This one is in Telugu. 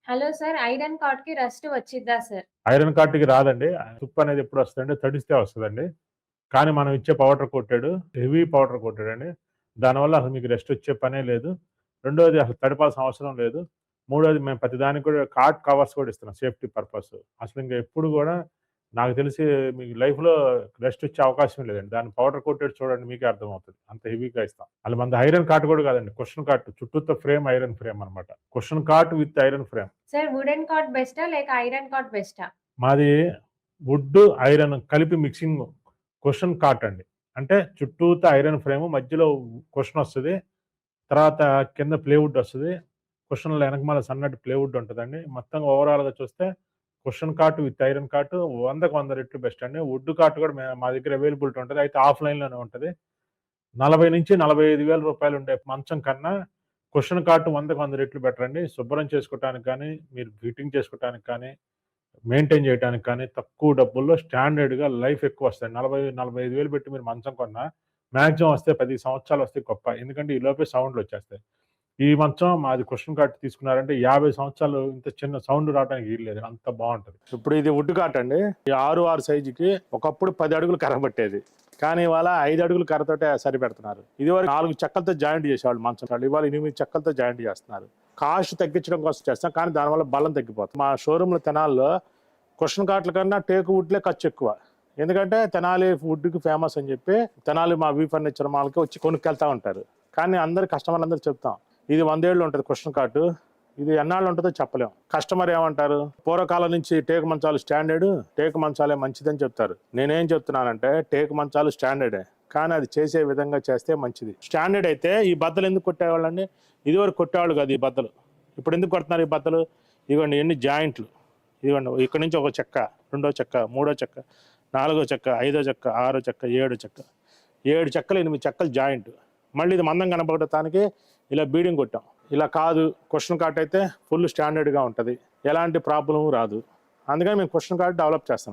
Hello sir. ఐరన్ కార్డ్‌కి రస్ట్ వచ్చిద్దా సార్? ఐరన్ కార్ట్‌కి రాదండి. తుప్పు అనేది ఎప్పుడు వస్తదంటే తడిస్తే వస్తదండి. కానీ మనం ఇచ్చే powder coated, heavy powder coated అండి. దానివల్ల అసలు మీకు రెస్ట్ వచ్చే పనే లేదు. రెండోది అసలు తడపాల్సిన అవసరం లేదు. మూడోది మేము ప్రతిదానికి కూడా కార్ట్ కవర్స్ కూడా ఇస్తున్నాం సేఫ్టీ పర్పస్. అసలు ఇంక ఎప్పుడు గూడా నాకు తెలిసి మీకు లైఫ్‌లో రెస్ట్ వచ్చే అవకాశం లేదండి. దాన్ని పౌడర్ కోటెడ్ చూడండి మీకే అర్థమవుతది. అంత హెవీగా ఇస్తాం. అలా మనది ఐరన్ కార్ట్ కూడా కాదండి. కుషన్ కార్ట్ చుట్టూతా ఫ్రేమ్ ఐరన్ ఫ్రేమ్ అన్నమాట. Cushion cart with iron frame. Sir wooden card బెస్టా? లేక ఐరన్ కార్డ్ బెస్టా? మాది వుడ్, ఐరన్ కలిపి మిక్సింగ్ కుషన్ కాట్ అండి. అంటే చుట్టూతా ఐరన్ ఫ్రేము మధ్యలో కుషన్ వస్తది. తర్వాత కింద ప్లేవుడ్ వస్తది. కుషన్‌లో ఎనకమాల సన్నటి ప్లేవుడ్ ఉంటదండి. మొత్తం ఓవరాల్‌గా చూస్తే cushion cot with iron cot 100కి 100 రెట్లు బెస్ట్ అండి. వుడ్ కాట్ కూడా మా దగ్గర అవైలబిలిటీ ఉంటది. అయితే ఆఫ్‌లైన్‌లోనే ఉంటది. 40,000-45,000 ఉండే మంచం కన్నా కుషన్ కాట్ 100కి 100 రెట్లు బెటర్ అండి. శుభ్రం చేసుకోవటానికి గానీ, మీరు ఫిట్టింగ్ చేసుకోవటానికి కానీ, మెయింటైన్ చేయటానికి కానీ తక్కువ డబ్బుల్లో స్టాండర్డ్‌గా లైఫ్ ఎక్కువొస్తది. 45,000 పెట్టి మీరు మంచం కొన్నా మాక్సిమం వస్తే 10 సంవత్సరాలు వస్తే గొప్ప. ఎందుకంటే ఈ లోపే సౌండ్‌లొచ్చేస్తాయి. ఈ మంచం మాది కుషన్ కాట్ తీసుకున్నారంటే 50 సంవత్సరాలు ఇంత చిన్న సౌండ్ రావడానికి వీల్లేదు. అంత బావుంటది. ఇప్పుడు ఇది వుడ్ కాట్ అండి. ఈ 6 సైజుకి ఒకప్పుడు 10 అడుగులు కర్ర పట్టేది. కానీ ఇవాళ 5 అడుగులు కర్రతోటే సరిపెడుతున్నారు. ఇదివరకు 4 చెక్కలతో జాయింట్ చేసేవాళ్ళు మంచం. ఇవాళ 8 చెక్కలతో జాయింట్ చేస్తున్నారు. కాస్ట్ తగ్గించడం కోసం చేస్తాం. కానీ దానివల్ల బలం తగ్గిపోతుంది. మా షోరూమ్‌లో తెనాలిలో కుషన్ కాట్ల కన్నా టేకు వుడ్లే ఖర్చు ఎక్కువ. ఎందుకంటే తెనాలి వుడ్‌కి ఫేమస్ అని చెప్పి తెనాలి మా వి ఫర్నిచర్ మాల్‌కి వచ్చి కొనుక్కెళ్తా ఉంటారు. కానీ అందరు కస్టమర్లందరూ చెప్తాం. ఇది 100 ఏళ్ళు ఉంటది కుషన్ కాట్. ఇది ఎన్నాళ్ళు ఉంటుందో చెప్పలేం. కస్టమర్ ఏమంటారు, పూర్వకాలం నుంచి టేకు మంచాలు స్టాండర్డ్, టేకు మంచాలే మంచిదని చెప్తారు. నేనేం చెప్తున్నానంటే టేకు మంచాలు స్టాండర్డే, కానీ అది చేసే విధంగా చేస్తే మంచిది. స్టాండర్డ్ అయితే ఈ బద్దలు ఎందుకు కొట్టేవాళ్ళండి? ఇదివరకు కొట్టేవాళ్ళు కాదు ఈ బద్దలు. ఇప్పుడు ఎందుకు కొడుతున్నారు ఈ బద్దలు? ఇదిగోండి ఎన్ని జాయింట్లు. ఇదిగోండి ఇక్కడ నుంచి ఒక చెక్క, రెండో చెక్క, మూడో చెక్క, నాలుగో చెక్క, ఐదో చెక్క, ఆరో చెక్క, ఏడు చెక్క, 7 చెక్కలు 8 చెక్కలు జాయింట్. మళ్ళీ ఇది మందం కనపడటానికి ఇలా బీడింగ్ కొట్టాం. ఇలా కాదు, కుషన్ కాట్ అయితే ఫుల్ స్టాండర్డ్గా ఉంటుంది, ఎలాంటి ప్రాబ్లం రాదు. అందుకని మేము కుషన్ కాట్ డెవలప్ చేస్తున్నాం.